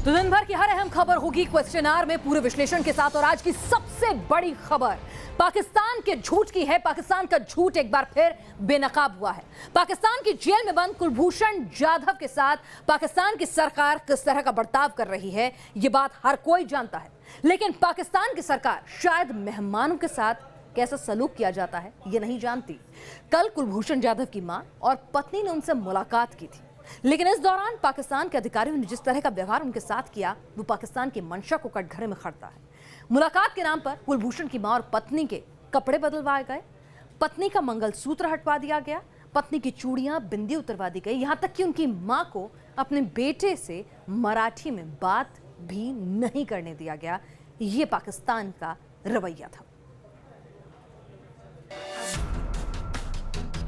तो दिन भर की हर अहम खबर होगी क्वेश्चन आवर में पूरे विश्लेषण के साथ। और आज की सबसे बड़ी खबर पाकिस्तान के झूठ की है। पाकिस्तान का झूठ एक बार फिर बेनकाब हुआ है। पाकिस्तान की जेल में बंद कुलभूषण जाधव के साथ पाकिस्तान की सरकार किस तरह का बर्ताव कर रही है, ये बात हर कोई जानता है। लेकिन पाकिस्तान की सरकार शायद मेहमानों के साथ कैसा सलूक किया जाता है, ये नहीं जानती। कल कुलभूषण जाधव की मां और पत्नी ने उनसे मुलाकात की थी, लेकिन इस दौरान पाकिस्तान के अधिकारियों ने जिस तरह का व्यवहार उनके साथ किया, वो पाकिस्तान की मंशा को कटघरे में खड़ता है। मुलाकात के नाम पर कुलभूषण की मां और पत्नी के कपड़े बदलवाए गए, पत्नी का मंगलसूत्र हटवा दिया गया, पत्नी की चूड़ियां बिंदी उतरवा दी गई, यहां तक कि उनकी मां को अपने बेटे से मराठी में बात भी नहीं करने दिया गया। ये पाकिस्तान का रवैया था।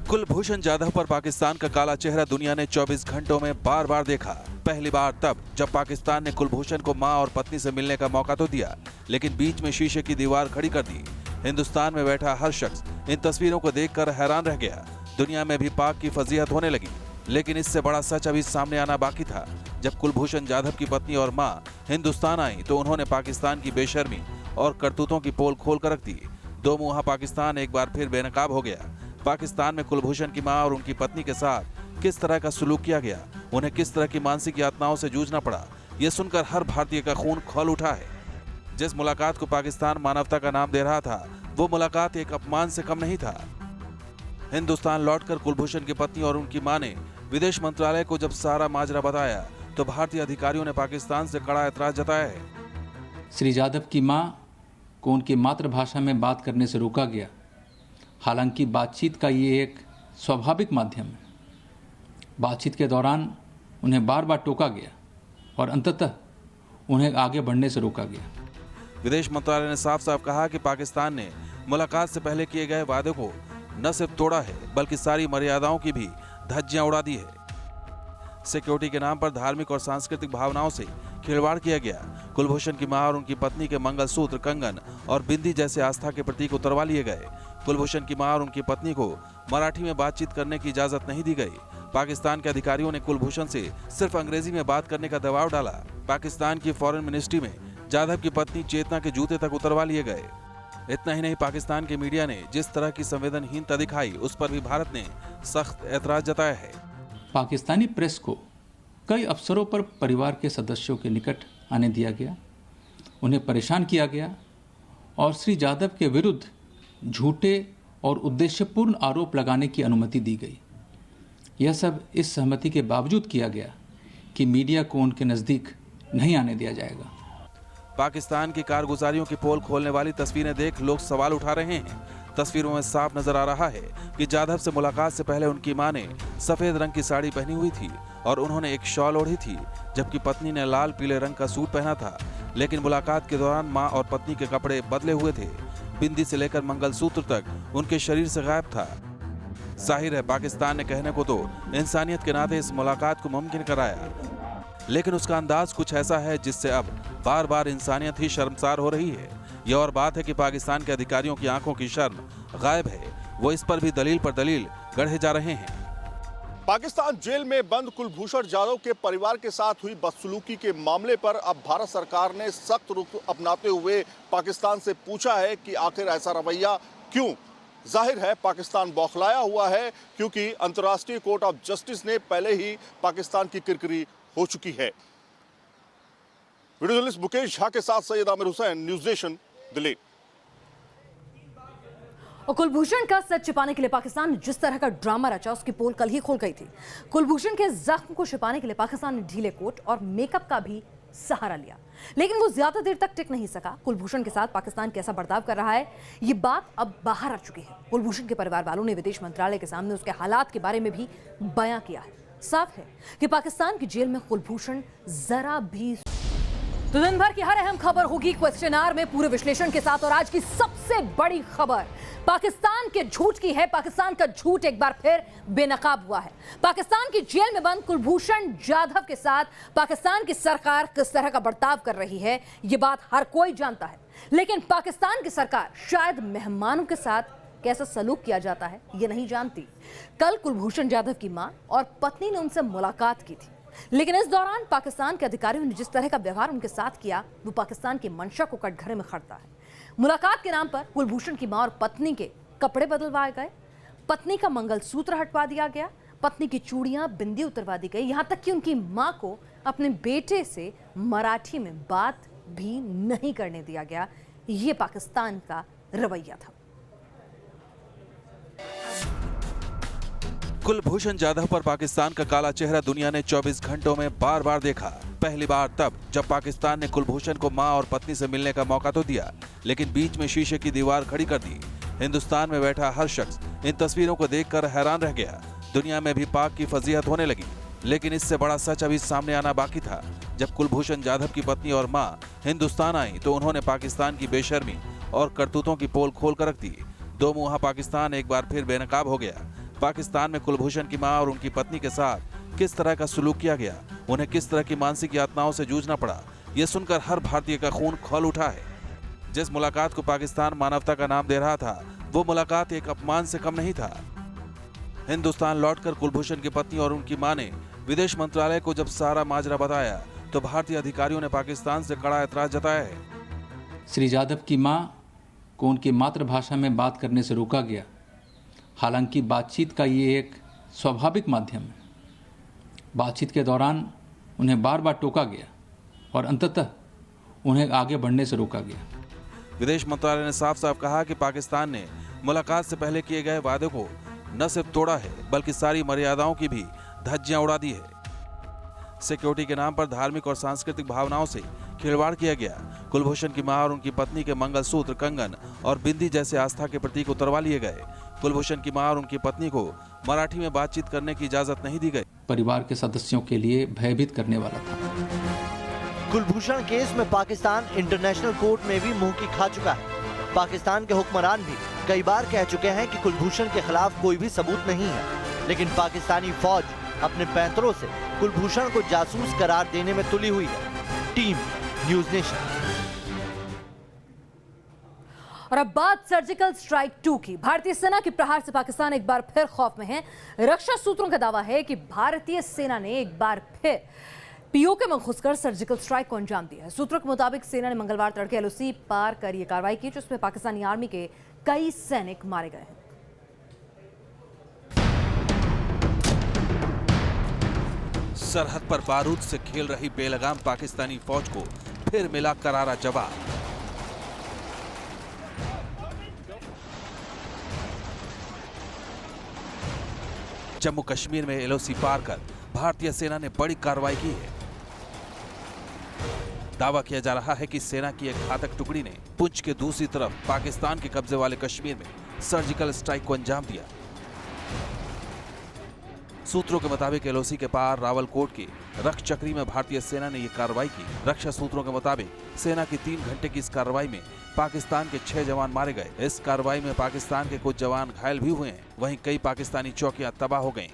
कुलभूषण जाधव पर पाकिस्तान का काला चेहरा दुनिया ने 24 घंटों में बार बार देखा। पहली बार तब जब पाकिस्तान ने कुलभूषण को मां और पत्नी से मिलने का मौका तो दिया, लेकिन बीच में शीशे की दीवार खड़ी कर दी। हिंदुस्तान में बैठा हर शख्स इन तस्वीरों को देखकर हैरान रह गया। दुनिया में भी पाक की फजीहत होने लगी, लेकिन इससे बड़ा सच अभी सामने आना बाकी था। जब कुलभूषण जाधव की पत्नी और मां हिंदुस्तान आई तो उन्होंने पाकिस्तान की बेशर्मी और करतूतों की पोल खोल कर रख दी। दो मुहा पाकिस्तान एक बार फिर बेनकाब हो गया। पाकिस्तान में कुलभूषण की मां और उनकी पत्नी के साथ किस तरह का सलूक किया गया, उन्हें किस तरह की मानसिक यातनाओं से जूझना पड़ा, यह सुनकर हर भारतीय का खून खौल उठा है। जिस मुलाकात को पाकिस्तान मानवता का नाम दे रहा था, वो मुलाकात एक अपमान से कम नहीं था। हिंदुस्तान लौटकर कुलभूषण की पत्नी और उनकी मां ने विदेश मंत्रालय को जब सारा माजरा बताया तो भारतीय अधिकारियों ने पाकिस्तान से कड़ा ऐतराज जताया है। श्री जाधव की मां को उनकी मातृभाषा में बात करने से रोका गया। हालांकि बातचीत का ये एक स्वाभाविक माध्यम है। बातचीत के दौरान उन्हें बार बार टोका गया और अंततः उन्हें आगे बढ़ने से रोका गया। विदेश मंत्रालय ने साफ साफ कहा कि पाकिस्तान ने मुलाकात से पहले किए गए वादे को न सिर्फ तोड़ा है, बल्कि सारी मर्यादाओं की भी धज्जियां उड़ा दी है। सिक्योरिटी के नाम पर धार्मिक और सांस्कृतिक भावनाओं से खिलवाड़ किया गया। कुलभूषण की मां और उनकी पत्नी के मंगलसूत्र, कंगन और बिंदी जैसे आस्था के प्रतीक उतरवा लिए गए। कुलभूषण की मां और उनकी पत्नी को मराठी में बातचीत करने की इजाजत नहीं दी गई। पाकिस्तान के अधिकारियों ने कुलभूषण से सिर्फ अंग्रेजी में बात करने का दबाव डाला। पाकिस्तान की फॉरेन मिनिस्ट्री में जाधव की पत्नी चेतना के जूते तक उतरवा लिए गए। इतना ही नहीं, पाकिस्तान के मीडिया ने जिस तरह की संवेदनहीनता दिखाई, उस पर भी भारत ने सख्त ऐतराज जताया है। पाकिस्तानी प्रेस को कई अवसरों पर परिवार के सदस्यों के निकट आने दिया गया, उन्हें परेशान किया गया और श्री जाधव के विरुद्ध झूठे और उद्देश्यपूर्ण आरोप लगाने की अनुमति दी गई। यह सब इस सहमति के बावजूद किया गया कि मीडिया को उनके नज़दीक नहीं आने दिया जाएगा। पाकिस्तान की कारगुजारियों की पोल खोलने वाली तस्वीरें देख लोग सवाल उठा रहे हैं। तस्वीरों में साफ नजर आ रहा है कि जाधव से मुलाकात से पहले उनकी मां ने सफेद रंग की साड़ी पहनी हुई थी और उन्होंने एक शॉल ओढ़ी थी, जबकि पत्नी ने लाल पीले रंग का सूट पहना था। लेकिन मुलाकात के दौरान मां और पत्नी के कपड़े बदले हुए थे। बिंदी से लेकर मंगलसूत्र तक उनके शरीर से गायब था। जाहिर है, पाकिस्तान ने कहने को तो इंसानियत के नाते इस मुलाकात को मुमकिन कराया, लेकिन उसका अंदाज कुछ ऐसा है जिससे अब बार बार इंसानियत ही शर्मसार हो रही है। यह और बात है कि पाकिस्तान के अधिकारियों की आंखों की शर्म गायब है। वो इस पर भी दलील पर दलील गढ़े जा रहे हैं। पाकिस्तान जेल में बंद कुलभूषण जाधव के परिवार के साथ हुई बदसलूकी के मामले पर अब भारत सरकार ने सख्त रुख अपनाते हुए पाकिस्तान से पूछा है कि आखिर ऐसा रवैया क्यों। जाहिर है, पाकिस्तान बौखलाया हुआ है, क्योंकि अंतर्राष्ट्रीय कोर्ट ऑफ जस्टिस ने पहले ही पाकिस्तान की किरकिरी हो चुकी है। वीडियो जर्नलिस्ट मुकेश झा के साथ सैयद आमिर हुसैन, न्यूज़ नेशन, दिल्ली। और कुलभूषण का सच छिपाने के लिए पाकिस्तान ने जिस तरह का ड्रामा रचा, उसकी पोल कल ही खुल गई थी। कुलभूषण के जख्म को छिपाने के लिए पाकिस्तान ने ढीले कोट और मेकअप का भी सहारा लिया, लेकिन वो ज्यादा देर तक टिक नहीं सका। कुलभूषण के साथ पाकिस्तान कैसा बर्ताव कर रहा है, ये बात अब बाहर आ चुकी है। कुलभूषण के परिवार वालों ने विदेश मंत्रालय के सामने उसके हालात के बारे में भी बयां किया है। साफ है कि पाकिस्तान की जेल में कुलभूषण जरा भी। तो दिन भर की हर अहम खबर होगी क्वेश्चन आवर में पूरे विश्लेषण के साथ। और आज की सबसे बड़ी खबर पाकिस्तान के झूठ की है। पाकिस्तान का झूठ एक बार फिर बेनकाब हुआ है। पाकिस्तान की जेल में बंद कुलभूषण जाधव के साथ पाकिस्तान की सरकार किस तरह का बर्ताव कर रही है, ये बात हर कोई जानता है। लेकिन पाकिस्तान की सरकार शायद मेहमानों के साथ कैसा सलूक किया जाता है, ये नहीं जानती। कल कुलभूषण जाधव की मां और पत्नी ने उनसे मुलाकात की थी, लेकिन इस दौरान पाकिस्तान के अधिकारियों ने जिस तरह का व्यवहार उनके साथ किया वो पाकिस्तान की मंशा को कटघरे में खड़ता है। मुलाकात के नाम पर कुलभूषण की मां और पत्नी के कपड़े बदलवाए गए, पत्नी का मंगलसूत्र हटवा दिया गया, पत्नी की चूड़ियां बिंदी उतरवा दी गई, यहां तक कि उनकी मां को अपने बेटे से मराठी में बात भी नहीं करने दिया गया। ये पाकिस्तान का रवैया था। कुलभूषण जाधव पर पाकिस्तान का काला चेहरा दुनिया ने 24 घंटों में बार बार देखा। पहली बार तब जब पाकिस्तान ने कुलभूषण को मां और पत्नी से मिलने का मौका तो दिया, लेकिन बीच में शीशे की दीवार खड़ी कर दी। हिंदुस्तान में बैठा हर शख्स इन तस्वीरों को देखकर हैरान रह गया। दुनिया में भी पाक की फजीहत होने लगी, लेकिन इससे बड़ा सच अभी सामने आना बाकी था। जब कुलभूषण जाधव की पत्नी और मां हिंदुस्तान आई तो उन्होंने पाकिस्तान की बेशर्मी और करतूतों की पोल खोल कर रख दी। दो मुंहा पाकिस्तान एक बार फिर बेनकाब हो गया। पाकिस्तान में कुलभूषण की मां और उनकी पत्नी के साथ किस तरह का सुलूक किया गया, उन्हें किस तरह की मानसिक यातनाओं से जूझना पड़ा, ये सुनकर हर भारतीय का खून खौल उठा है। जिस मुलाकात को पाकिस्तान मानवता का नाम दे रहा था, वो मुलाकात एक अपमान से कम नहीं था। हिंदुस्तान लौटकर कुलभूषण की पत्नी और उनकी मां ने विदेश मंत्रालय को जब सारा माजरा बताया तो भारतीय अधिकारियों ने पाकिस्तान से कड़ा ऐतराज जताया है। श्री जाधव की मां को उनकी मातृभाषा में बात करने से रोका गया। हालांकि बातचीत का ये एक स्वाभाविक माध्यम है। बातचीत के दौरान उन्हें बार बार टोका गया और अंततः उन्हें आगे बढ़ने से रोका गया। विदेश मंत्रालय ने साफ साफ कहा कि पाकिस्तान ने मुलाकात से पहले किए गए वादे को न सिर्फ तोड़ा है, बल्कि सारी मर्यादाओं की भी धज्जियां उड़ा दी है। सिक्योरिटी के नाम पर धार्मिक और सांस्कृतिक भावनाओं से खिलवाड़ किया गया। कुलभूषण की मां और उनकी पत्नी के मंगलसूत्र, कंगन और बिंदी जैसे आस्था के प्रतीक उतरवा लिए गए। कुलभूषण की मां और उनकी पत्नी को मराठी में बातचीत करने की इजाजत नहीं दी गई। परिवार के सदस्यों के लिए भयभीत करने वाला था। कुलभूषण केस में पाकिस्तान इंटरनेशनल कोर्ट में भी मुंह की खा चुका है। पाकिस्तान के हुक्मरान भी कई बार कह चुके हैं कि कुलभूषण के खिलाफ कोई भी सबूत नहीं है, लेकिन पाकिस्तानी फौज अपने पैंतरों से कुलभूषण को जासूस करार देने में तुली हुई है। Team news nation. और अब बात सर्जिकल स्ट्राइक 2 की। भारतीय सेना के प्रहार से पाकिस्तान एक बार फिर खौफ में है। रक्षा सूत्रों का दावा है कि भारतीय सेना ने एक बार फिर पीओके में घुसकर सर्जिकल स्ट्राइक को अंजाम दिया है। सूत्रों के मुताबिक सेना ने मंगलवार तड़के एलओसी पार कर यह कार्रवाई की, जिसमें पाकिस्तानी आर्मी के कई सैनिक मारे गए हैं। सरहद पर बारूद से खेल रही बेलगाम पाकिस्तानी फौज को फिर मिला करारा जवाब। जम्मू कश्मीर में एलओसी पार कर भारतीय सेना ने बड़ी कार्रवाई की है। दावा किया जा रहा है कि सेना की एक घातक टुकड़ी ने पुंछ के दूसरी तरफ पाकिस्तान के कब्जे वाले कश्मीर में सर्जिकल स्ट्राइक को अंजाम दिया। सूत्रों के मुताबिक एलओसी के पार रावलकोट की रख चक्री में भारतीय सेना ने यह कार्रवाई की। रक्षा सूत्रों के मुताबिक सेना की 3 घंटे की इस कार्रवाई में पाकिस्तान के 6 जवान मारे गए। इस कार्रवाई में पाकिस्तान के कुछ जवान घायल भी हुए हैं, वहीं कई पाकिस्तानी चौकियां तबाह हो गईं।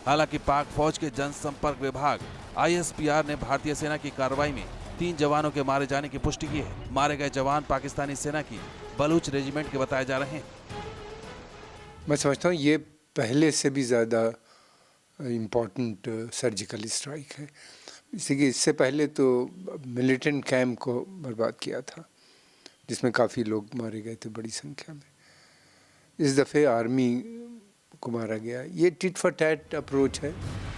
हालांकि पाक फौज के जनसंपर्क विभाग ISPR ने भारतीय सेना की कार्रवाई में 3 जवानों के मारे जाने की पुष्टि की है। मारे गए जवान पाकिस्तानी सेना की बलूच रेजिमेंट के बताए जा रहे हैं। मैं समझता हूँ ये पहले से भी ज़्यादा इम्पोर्टेंट सर्जिकल स्ट्राइक है। इसी इससे पहले तो मिलिटेंट कैंप को बर्बाद किया था, जिसमें काफ़ी लोग मारे गए थे बड़ी संख्या में। इस दफ़े आर्मी को मारा गया। ये टिट फॉर टैट अप्रोच है।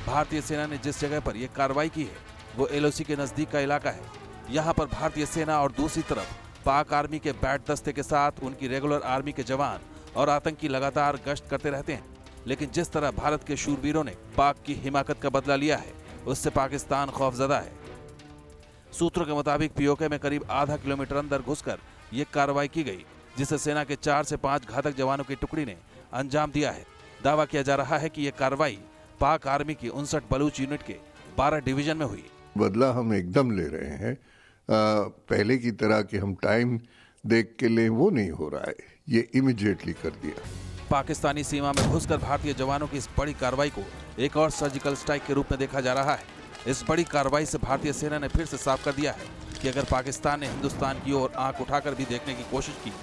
भारतीय सेना ने जिस जगह पर यह कार्रवाई की है वो एलओसी के नजदीक का इलाका है। यहाँ पर भारतीय सेना और दूसरी तरफ पाक आर्मी के बैट दस्ते के साथ उनकी रेगुलर आर्मी के जवान और आतंकी लगातार गश्त करते रहते हैं। लेकिन जिस तरह भारत के शूरवीरों ने पाक की हिमाकत का बदला लिया है, उससे पाकिस्तान खौफजदा है। सूत्रों के मुताबिक पीओके में करीब आधा किलोमीटर अंदर घुसकर ये कार्रवाई की गई, जिसे सेना के 4 से 5 घातक जवानों की टुकड़ी ने अंजाम दिया है। दावा किया जा रहा है कि यह कार्रवाई पाक आर्मी की 59 बलूच यूनिट के 12 डिवीजन में हुई। बदला हम एकदम ले रहे हैं। पहले की तरह कि हम टाइम देख के लें, वो नहीं हो रहा है। ये इमीडिएटली कर दिया। पाकिस्तानी सीमा में घुसकर भारतीय जवानों की इस बड़ी कार्रवाई को एक और सर्जिकल स्ट्राइक के रूप में देखा जा रहा है। इस बड़ी कार्रवाई से भारतीय सेना ने फिर से साफ कर दिया है कि अगर पाकिस्तान ने हिंदुस्तान की ओर आंख उठाकर भी देखने की कोशिश की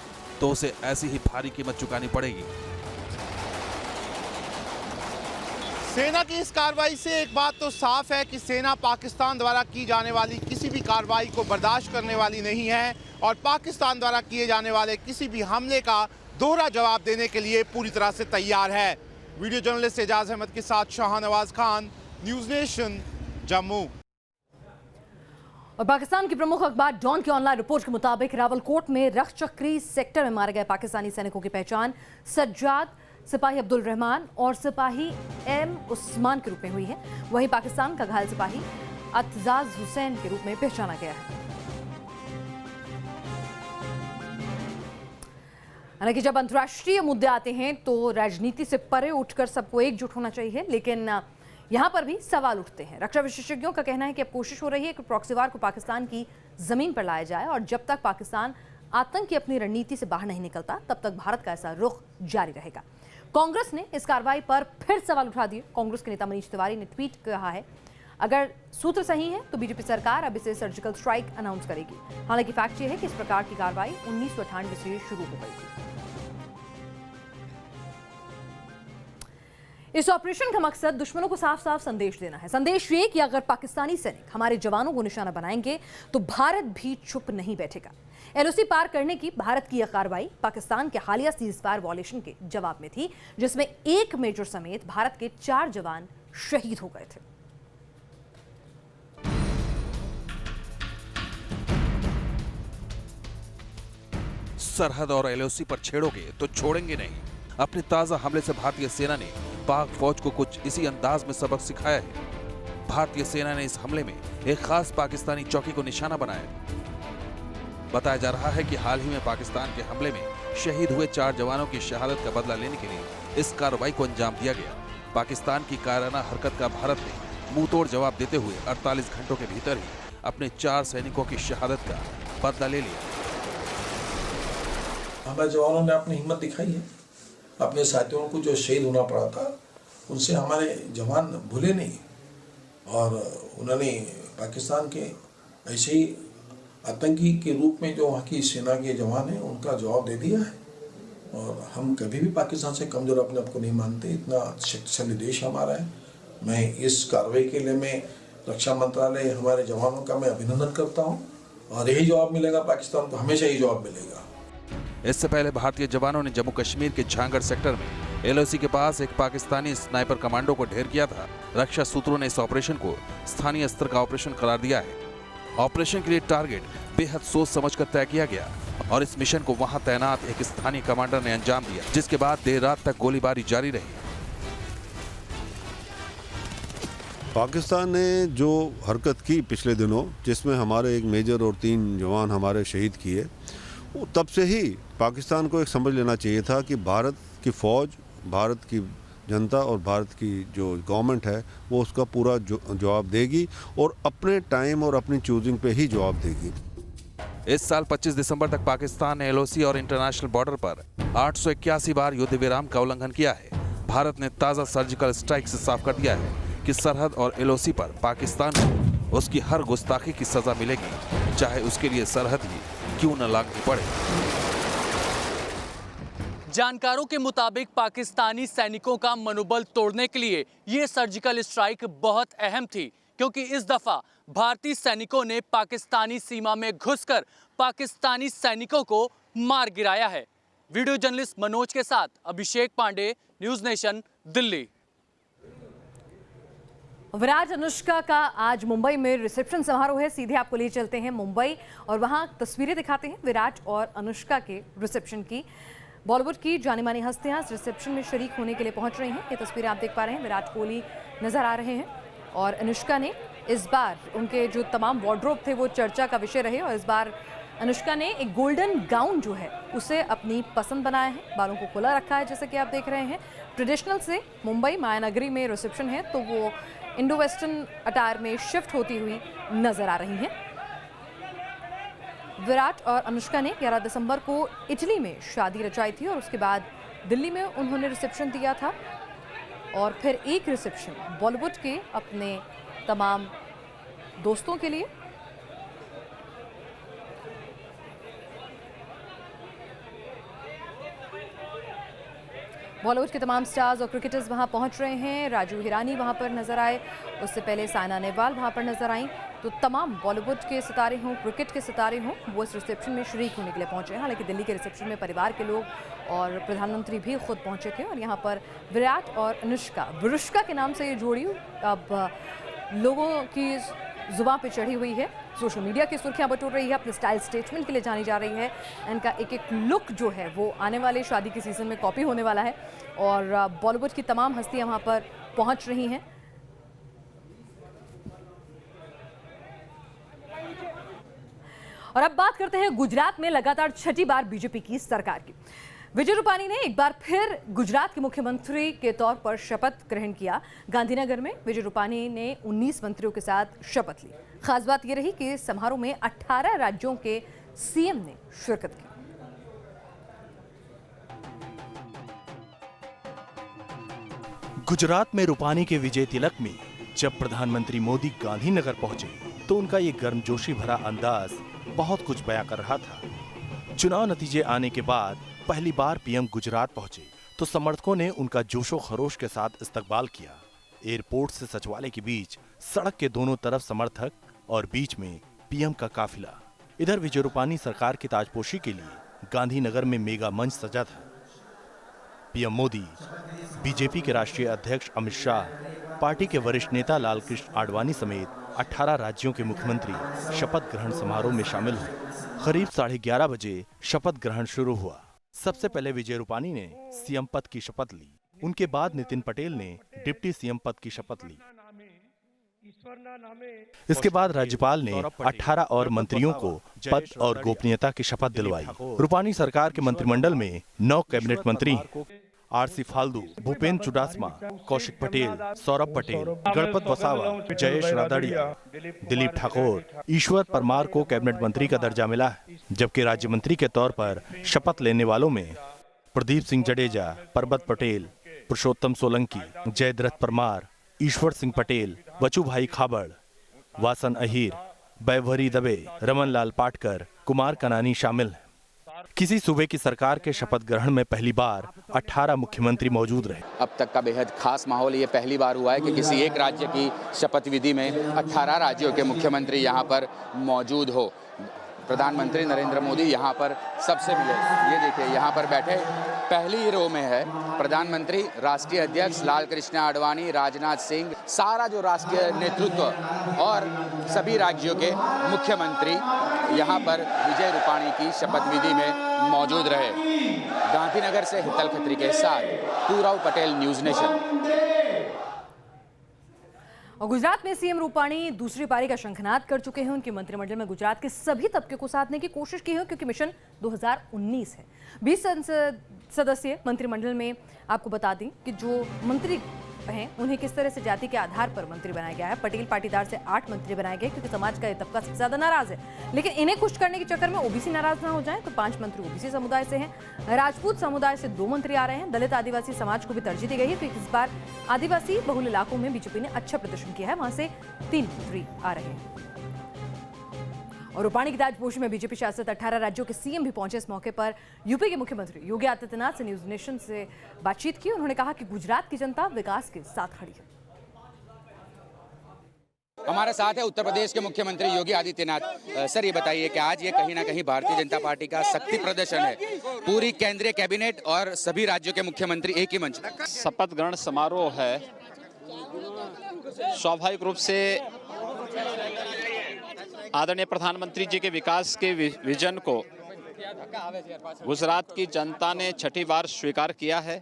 तो उसे ऐसी ही भारी कीमत चुकानी पड़ेगी। सेना की इस कार्रवाई से एक बात तो साफ है कि सेना पाकिस्तान द्वारा की जाने वाली किसी भी कार्रवाई को बर्दाश्त करने वाली नहीं है और पाकिस्तान द्वारा किए जाने वाले किसी भी हमले का दोहरा जवाब देने के लिए पूरी तरह से तैयार है। वीडियो जर्नलिस्ट एजाज अहमद के साथ शाहनवाज खान, न्यूज़ नेशन, जम्मू। और पाकिस्तान की प्रमुख अखबार डॉन की ऑनलाइन रिपोर्ट के मुताबिक रावलकोट में रख्चक्री सेक्टर में मारे गए पाकिस्तानी सैनिकों की पहचान सज्जाद, सिपाही अब्दुल रहमान और सिपाही एम उस्मान के रूप में हुई है। वहीं पाकिस्तान का घायल सिपाही अतजाज हुसैन के रूप में पहचाना गया है। हालांकि जब अंतर्राष्ट्रीय मुद्दे आते हैं तो राजनीति से परे उठकर सबको एकजुट होना चाहिए, लेकिन यहां पर भी सवाल उठते हैं। रक्षा विशेषज्ञों का कहना है कि अब कोशिश हो रही है कि प्रॉक्सी वार को पाकिस्तान की जमीन पर लाया जाए और जब तक पाकिस्तान आतंक की अपनी रणनीति से बाहर नहीं निकलता तब तक भारत का ऐसा रुख जारी रहेगा। कांग्रेस ने इस कार्रवाई पर फिर सवाल उठा दिए। कांग्रेस के नेता मनीष तिवारी ने ट्वीट कहा है, अगर सूत्र सही है तो बीजेपी सरकार अब इसे सर्जिकल स्ट्राइक अनाउंस करेगी। हालांकि फैक्ट यह है कि इस प्रकार की कार्रवाई 1998 से शुरू हो गई थी। इस ऑपरेशन का मकसद दुश्मनों को साफ साफ संदेश देना है। संदेश ये कि अगर पाकिस्तानी सैनिक हमारे जवानों को निशाना बनाएंगे तो भारत भी चुप नहीं बैठेगा। एलओसी पार करने की भारत की यह कार्रवाई पाकिस्तान के हालिया सीजफायर वॉयलेशन के जवाब में थी, जिसमें एक मेजर समेत भारत के 4 जवान शहीद हो गए थे। सरहद और एलओसी पर छेड़ोगे तो छोड़ेंगे नहीं। अपने ताजा हमले से भारतीय सेना ने पाक फौज को कुछ इसी अंदाज में सबक सिखाया है। भारतीय सेना ने इस हमले में एक खास पाकिस्तानी चौकी को निशाना बनाया। बताया जा रहा है कि हाल ही में पाकिस्तान के हमले में शहीद हुए 4 जवानों की शहादत का बदला लेने के लिए इस कार्रवाई को अंजाम दिया गया। पाकिस्तान की कायराना हरकत का भारत ने मुंहतोड़ जवाब देते हुए 48 घंटों के भीतर ही अपने 4 सैनिकों की शहादत का बदला ले लिया। हमारे जवानों ने अपनी हिम्मत दिखाई है। अपने साथियों को जो शहीद होना पड़ा था उनसे हमारे जवान भूले नहीं और उन्होंने पाकिस्तान के ऐसे ही आतंकी के रूप में जो वहाँ की सेना के जवान हैं उनका जवाब दे दिया है। और हम कभी भी पाकिस्तान से कमज़ोर अपने आप को नहीं मानते। इतना शक्तिशाली देश हमारा है। मैं इस कार्रवाई के लिए मैं रक्षा मंत्रालय हमारे जवानों का मैं अभिनंदन करता हूँ और यही जवाब मिलेगा पाकिस्तान को, हमेशा यही जवाब मिलेगा। इससे पहले भारतीय जवानों ने जम्मू कश्मीर के झांगड़ सेक्टर में एलओसी के पास एक पाकिस्तानी स्नाइपर कमांडो को ढेर किया था। रक्षा सूत्रों ने इस ऑपरेशन को स्थानीय स्तर का ऑपरेशन करार दिया है। ऑपरेशन के लिए टारगेट बेहद सोच समझकर तय किया गया और इस मिशन को वहां तैनात एक स्थानीय कमांडर ने अंजाम दिया, जिसके बाद देर रात तक गोलीबारी जारी रही। पाकिस्तान ने जो हरकत की पिछले दिनों, जिसमें हमारे एक मेजर और 3 जवान हमारे शहीद किए, तब से ही पाकिस्तान को एक समझ लेना चाहिए था कि भारत की फ़ौज, भारत की जनता और भारत की जो गवर्नमेंट है वो उसका पूरा जवाब देगी और अपने टाइम और अपनी चूजिंग पे ही जवाब देगी। इस साल 25 दिसंबर तक पाकिस्तान ने एलओसी और इंटरनेशनल बॉर्डर पर 881 बार युद्ध विराम का उल्लंघन किया है। भारत ने ताज़ा सर्जिकल स्ट्राइक से साफ कर दिया है कि सरहद और एलओसी पर पाकिस्तान को उसकी हर गुस्ताखी की सजा मिलेगी, चाहे उसके लिए सरहद ही क्यों न लागनी पड़े। जानकारों के मुताबिक पाकिस्तानी सैनिकों का मनोबल तोड़ने के लिए ये सर्जिकल स्ट्राइक बहुत अहम थी, क्योंकि इस दफा भारतीय सैनिकों ने पाकिस्तानी सीमा में घुसकर पाकिस्तानी सैनिकों को मार गिराया है। वीडियो जर्नलिस्ट मनोज के साथ अभिषेक पांडे, न्यूज़ नेशन, दिल्ली। विराट अनुष्का का आज मुंबई में रिसेप्शन समारोह है। सीधे आपको ले चलते हैं मुंबई और वहां तस्वीरें दिखाते हैं विराट और अनुष्का के रिसेप्शन की। बॉलीवुड की जानी मानी हस्तियां इस रिसेप्शन में शरीक होने के लिए पहुंच रही हैं। ये तस्वीरें आप देख पा रहे हैं, विराट कोहली नजर आ रहे हैं और अनुष्का ने इस बार उनके जो तमाम वार्डरोब थे वो चर्चा का विषय रहे और इस बार अनुष्का ने एक गोल्डन गाउन जो है उसे अपनी पसंद बनाया है। बालों को खुला रखा है जैसे कि आप देख रहे हैं। ट्रेडिशनल से मुंबई मायानगरी में रिसेप्शन है तो वो इंडो वेस्टर्न अटायर में शिफ्ट होती हुई नजर आ रही हैं। विराट और अनुष्का ने 11 दिसंबर को इटली में शादी रचाई थी और उसके बाद दिल्ली में उन्होंने रिसेप्शन दिया था और फिर एक रिसेप्शन बॉलीवुड के अपने तमाम दोस्तों के लिए। बॉलीवुड के तमाम स्टार्स और क्रिकेटर्स वहां पहुंच रहे हैं। राजू हिरानी वहां पर नजर आए, उससे पहले साइना नेहवाल वहां पर नजर आई। तो तमाम बॉलीवुड के सितारे हों, क्रिकेट के सितारे हों, वो इस रिसेप्शन में शरीक होने के लिए पहुंचे हैं। हालांकि दिल्ली के रिसेप्शन में परिवार के लोग और प्रधानमंत्री भी खुद पहुंचे थे। और यहाँ पर विराट और विरुष्का के नाम से ये जोड़ी अब लोगों की जुबान पे चढ़ी हुई है, सोशल मीडिया की सुर्खियां बटोर रही है, अपने स्टाइल स्टेटमेंट के लिए जानी जा रही है। इनका एक एक लुक जो है वो आने वाले शादी के सीजन में कॉपी होने वाला है। और बॉलीवुड की तमाम हस्तियां वहां पर पहुंच रही हैं। और अब बात करते हैं गुजरात में लगातार छठी बार बीजेपी की सरकार की। विजय रूपानी ने एक बार फिर गुजरात के मुख्यमंत्री के तौर पर शपथ ग्रहण किया। गांधीनगर में विजय रूपानी ने 19 मंत्रियों के साथ शपथ ली। खास बात यह रही कि समारोह में 18 राज्यों के सीएम ने शिरकत की। गुजरात में रूपानी के विजय तिलक में जब प्रधानमंत्री मोदी गांधीनगर पहुंचे तो उनका ये गर्मजोशी भरा अंदाज बहुत कुछ बयां कर रहा था। चुनाव नतीजे आने के बाद पहली बार पीएम गुजरात पहुंचे तो समर्थकों ने उनका जोशो खरोश के साथ इस्तकबाल किया। एयरपोर्ट से सचिवालय के बीच सड़क के दोनों तरफ समर्थक और बीच में पीएम का काफिला। इधर विजय रूपानी सरकार की ताजपोशी के लिए गांधीनगर में मेगा मंच सजा था। पीएम मोदी, बीजेपी के राष्ट्रीय अध्यक्ष अमित शाह, पार्टी के वरिष्ठ नेता लालकृष्ण आडवाणी समेत 18 राज्यों के मुख्यमंत्री शपथ ग्रहण समारोह में शामिल हुए। करीब 11:30 बजे शपथ ग्रहण शुरू हुआ। सबसे पहले विजय रूपानी ने सीएम पद की शपथ ली। उनके बाद नितिन पटेल ने डिप्टी सीएम पद की शपथ ली। इसके बाद राज्यपाल ने 18 और मंत्रियों को पद और गोपनीयता की शपथ दिलवाई। रूपानी सरकार के मंत्रिमंडल में 9 कैबिनेट मंत्री आरसी फाल्दू, भूपेंद्र चुडासमा, कौशिक पटेल, सौरभ पटेल, गणपत वसावा, जयेश रादड़िया, दिलीप ठाकुर, ईश्वर परमार को कैबिनेट मंत्री का दर्जा मिला है। जबकि राज्य मंत्री के तौर पर शपथ लेने वालों में प्रदीप सिंह जडेजा, परबत पटेल, पुरुषोत्तम सोलंकी, जयद्रथ परमार, ईश्वर सिंह पटेल, वचूभाई खाबड़, वासन अहीर, बैभरी दबे, रमनलाल पाटकर, कुमार कनानी शामिल हैं। किसी सूबे की सरकार के शपथ ग्रहण में पहली बार 18 मुख्यमंत्री मौजूद रहे। अब तक का बेहद खास माहौल ये पहली बार हुआ है कि किसी एक राज्य की शपथ विधि में 18 राज्यों के मुख्यमंत्री यहाँ पर मौजूद हो। प्रधानमंत्री नरेंद्र मोदी यहाँ पर सबसे मिले। ये देखिए यहाँ पर बैठे पहली ही रो में है प्रधानमंत्री, राष्ट्रीय अध्यक्ष लालकृष्ण आडवाणी, राजनाथ सिंह, सारा जो राष्ट्रीय नेतृत्व और सभी राज्यों के मुख्यमंत्री यहाँ पर विजय रूपाणी की शपथ विधि में मौजूद रहे। गांधीनगर से हितल खत्री के साथ पूराव पटेल, न्यूज़ नेशन। और गुजरात में सीएम रूपाणी दूसरी पारी का शंखनाद कर चुके हैं। उनके मंत्रिमंडल में गुजरात के सभी तबके को साधने की कोशिश की है, क्योंकि मिशन 2019 है। 20 सदस्यीय मंत्रिमंडल में आपको बता दें कि जो मंत्री हैं उन्हें किस तरह से जाति के आधार पर मंत्री बनाया गया है। पटेल पाटीदार से 8 मंत्री बनाए गए, क्योंकि समाज का ये तबका सबसे ज्यादा नाराज है। लेकिन इन्हें खुश करने के चक्कर में ओबीसी नाराज ना हो जाए तो 5 मंत्री ओबीसी समुदाय से हैं। राजपूत समुदाय से 2 मंत्री आ रहे हैं। दलित आदिवासी समाज को भी तरजीह दी गई है, क्योंकि इस बार आदिवासी बहुल इलाकों में बीजेपी ने अच्छा प्रदर्शन किया है, वहां से 3 मंत्री आ रहे हैं। और रूपाणी की ताजपोशी में बीजेपी शासित 18 राज्यों के सीएम भी पहुंचे। इस मौके पर यूपी के मुख्यमंत्री योगी आदित्यनाथ से न्यूज़ नेशन से बातचीत की। उन्होंने कहा कि गुजरात की जनता विकास के साथ खड़ी है। हमारे साथ है उत्तर प्रदेश के मुख्यमंत्री योगी आदित्यनाथ। सर, ये बताइए कि आज ये कहीं ना कहीं भारतीय जनता पार्टी का शक्ति प्रदर्शन है। पूरी केंद्रीय कैबिनेट और सभी राज्यों के मुख्यमंत्री एक ही मंच। शपथ ग्रहण समारोह है, स्वाभाविक रूप से आदरणीय प्रधानमंत्री जी के विकास के विजन को गुजरात की जनता ने छठी बार स्वीकार किया है।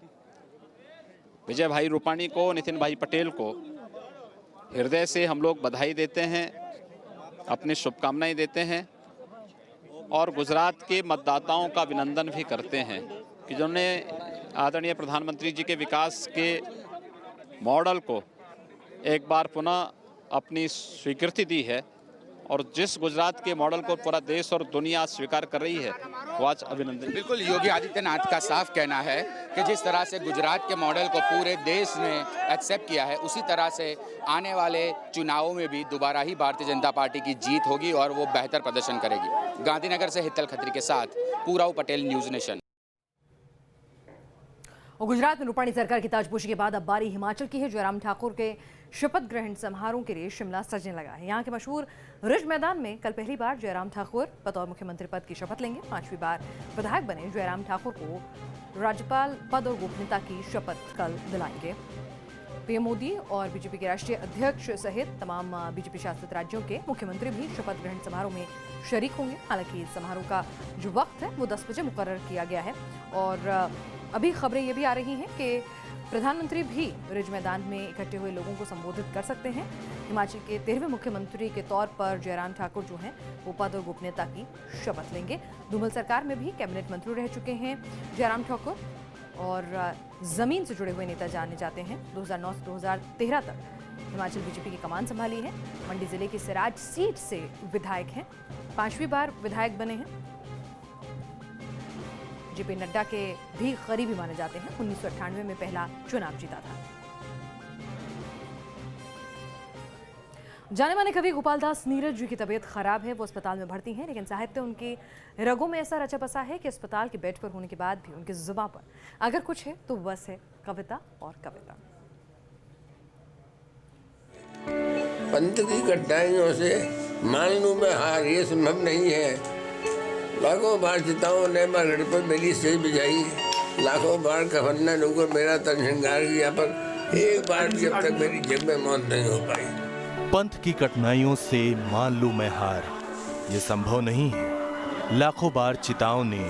विजय भाई रूपाणी को, नितिन भाई पटेल को हृदय से हम लोग बधाई देते हैं, अपनी शुभकामनाएं देते हैं और गुजरात के मतदाताओं का अभिनंदन भी करते हैं कि जिन्होंने आदरणीय प्रधानमंत्री जी के विकास के मॉडल को एक बार पुनः अपनी स्वीकृति दी है और जिस गुजरात के मॉडल को पूरा देश और दुनिया स्वीकार कर रही है वो आज अभिनंदन। बिल्कुल, योगी आदित्यनाथ का साफ कहना है कि जिस तरह से गुजरात के मॉडल को पूरे देश ने एक्सेप्ट किया है, उसी तरह से आने वाले चुनावों में भी दोबारा ही भारतीय जनता पार्टी की जीत होगी और वो बेहतर प्रदर्शन करेगी। गांधीनगर से हितल खत्री के साथ पूराव पटेल, न्यूज़ नेशन। और गुजरात में रूपाणी सरकार की ताजपोशी के बाद अब बारी हिमाचल की है। जयराम ठाकुर के शपथ ग्रहण समारोह के लिए शिमला सजने लगा है। यहाँ के मशहूर रिज मैदान में कल पहली बार जयराम ठाकुर बतौर मुख्यमंत्री पद की शपथ लेंगे। 5वीं बार विधायक बने जयराम ठाकुर को राज्यपाल पद और गोपनीयता की शपथ कल दिलाएंगे। पीएम मोदी और बीजेपी के राष्ट्रीय अध्यक्ष सहित तमाम बीजेपी शासित राज्यों के मुख्यमंत्री भी शपथ ग्रहण समारोह में शरीक होंगे। हालांकि इस समारोह का जो वक्त है वो 10 बजे मुकर्रर किया गया है और अभी खबरें ये भी आ रही हैं कि प्रधानमंत्री भी रिज मैदान में इकट्ठे हुए लोगों को संबोधित कर सकते हैं। हिमाचल के 13वें मुख्यमंत्री के तौर पर जयराम ठाकुर जो हैं वो पद और गोपनीयता की शपथ लेंगे। धूमल सरकार में भी कैबिनेट मंत्री रह चुके हैं जयराम ठाकुर और जमीन से जुड़े हुए नेता जाने जाते हैं। 2009 से 2013 तक हिमाचल बीजेपी की कमान संभाली है। मंडी जिले की सिराज सीट से विधायक हैं। 5वीं बार विधायक बने हैं। जेपी नड्डा के भी करीबी माने जाते हैं। 1998 में पहला चुनाव जीता था। जाने माने कवि गोपाल दास नीरज जी की तबीयत खराब है, वो अस्पताल में भर्ती हैं, लेकिन साहित्य उनकी रगों में ऐसा रचा बसा है कि अस्पताल के बेड पर होने के बाद भी उनकी जुबान पर अगर कुछ है तो बस है कविता और कविता। पंथ की कठिनाइयों से मान लूं मैं हार, ये संभव नहीं है। लाखों बार चिताओं ने मरगढ़ पर मेरी सेज बिछाई, लाखों बार कफन्ना नुको मेरा तन श्रृंगार किया, पर एक बार जब तक मेरी जग में मौत नहीं हो पाई। पंथ की कठिनाइयों से मान लूं मैं हार, ये संभव नहीं है। लाखों बार चिताओं ने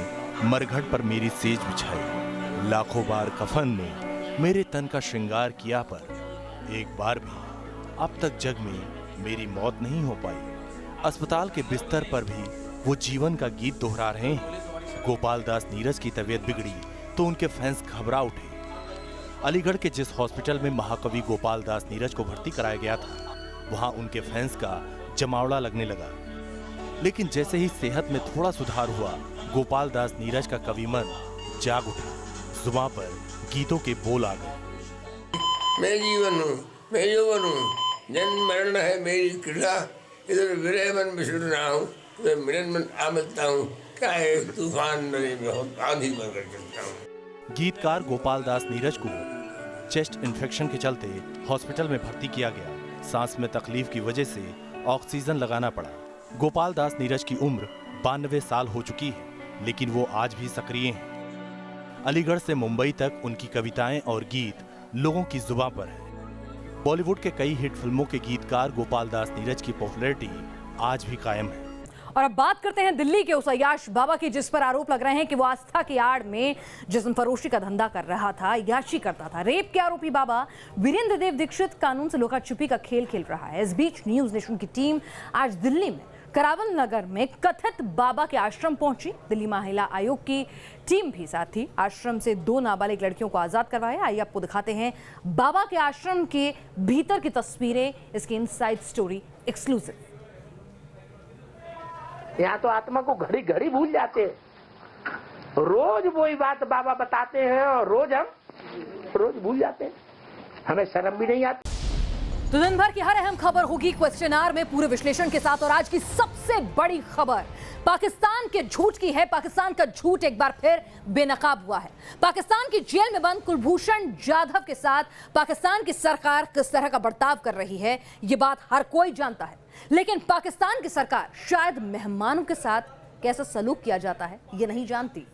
मरघट पर मेरी सेज बिछाई, लाखों बार कफन ने मेरे तन का श्रृंगार किया, पर एक बार भी अब तक जग में मेरी मौत नहीं हो पाई। अस्पताल के बिस्तर पर भी वो जीवन का गीत दोहरा रहे हैं। गोपाल दास नीरज की तबीयत बिगड़ी तो उनके फैंस घबरा उठे। अलीगढ़ के जिस हॉस्पिटल में महाकवि गोपाल दास नीरज को भर्ती कराया गया था, वहां उनके फैंस का जमावड़ा लगने लगा। लेकिन जैसे ही सेहत में थोड़ा सुधार हुआ, गोपाल दास नीरज का कवि मन जाग उठा। जुबान पर गीतों के बोल आ गए। मैं जीवन हूँ, मैं यौवन हूँ, जन्म मरण है मेरी क्रीड़ा, इधर विरह मन बिछड़ रहा हूँ, उधर मिलन मन आ मिलता हूँ, क्या है तूफान नदी में हो आंधी बनकर चलता हूँ। गीतकार गोपाल दास नीरज को चेस्ट इन्फेक्शन के चलते हॉस्पिटल में भर्ती किया गया। सांस में तकलीफ की वजह से ऑक्सीजन लगाना पड़ा। गोपाल दास नीरज की उम्र 92 साल हो चुकी है, लेकिन वो आज भी सक्रिय हैं। अलीगढ़ से मुंबई तक उनकी कविताएं और गीत लोगों की जुबान पर है। बॉलीवुड के कई हिट फिल्मों के गीतकार गोपाल दास नीरज की पॉपुलैरिटी आज भी कायम है। और अब बात करते हैं दिल्ली के उस अय्याश बाबा की, जिस पर आरोप लग रहे हैं कि वो आस्था की आड़ में जिस्म फरोशी का धंधा कर रहा था, अय्याशी करता था। रेप के आरोपी बाबा वीरेंद्र देव दीक्षित कानून से लुका छिपी का खेल खेल रहा है। इस बीच न्यूज नेशन की टीम आज दिल्ली में करावल नगर में कथित बाबा के आश्रम पहुंची। दिल्ली महिला आयोग की टीम भी साथ थी। आश्रम से 2 नाबालिग लड़कियों को आजाद करवाया। आइए आपको दिखाते हैं बाबा के आश्रम के भीतर की तस्वीरें, इसकी इनसाइड स्टोरी एक्सक्लूसिव। यहाँ तो आत्मा को घड़ी घड़ी भूल जाते हैं। रोज वही बात बाबा बताते हैं और रोज भूल जाते हैं। हमें शर्म भी नहीं आती। तो दिन भर की हर अहम खबर होगी क्वेश्चन आवर में पूरे विश्लेषण के साथ। और आज की सबसे बड़ी खबर पाकिस्तान के झूठ की है। पाकिस्तान का झूठ एक बार फिर बेनकाब हुआ है। पाकिस्तान की जेल में बंद कुलभूषण जाधव के साथ पाकिस्तान की सरकार किस तरह का बर्ताव कर रही है, ये बात हर कोई जानता है। लेकिन पाकिस्तान की सरकार शायद मेहमानों के साथ कैसा सलूक किया जाता है ये नहीं जानती।